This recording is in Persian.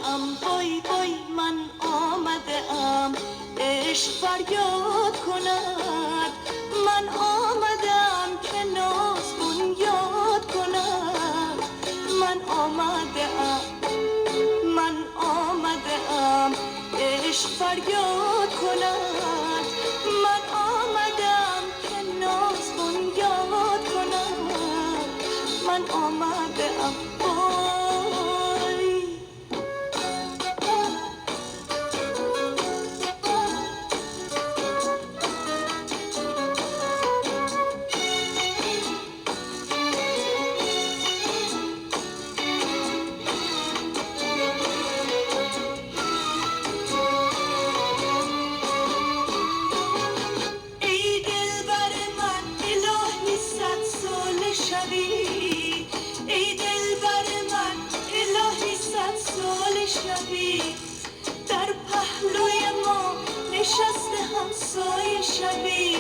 ام وای وای من آمده ام عشق فریاد کند من آمدم که ناز بنیاد کند من آمده ام عشق فریاد کند من آمدم که ناز بنیاد کند من آمده ام ای دلبر من الهی صد سال شبی در پهلوی ما نشسته همسایه شبی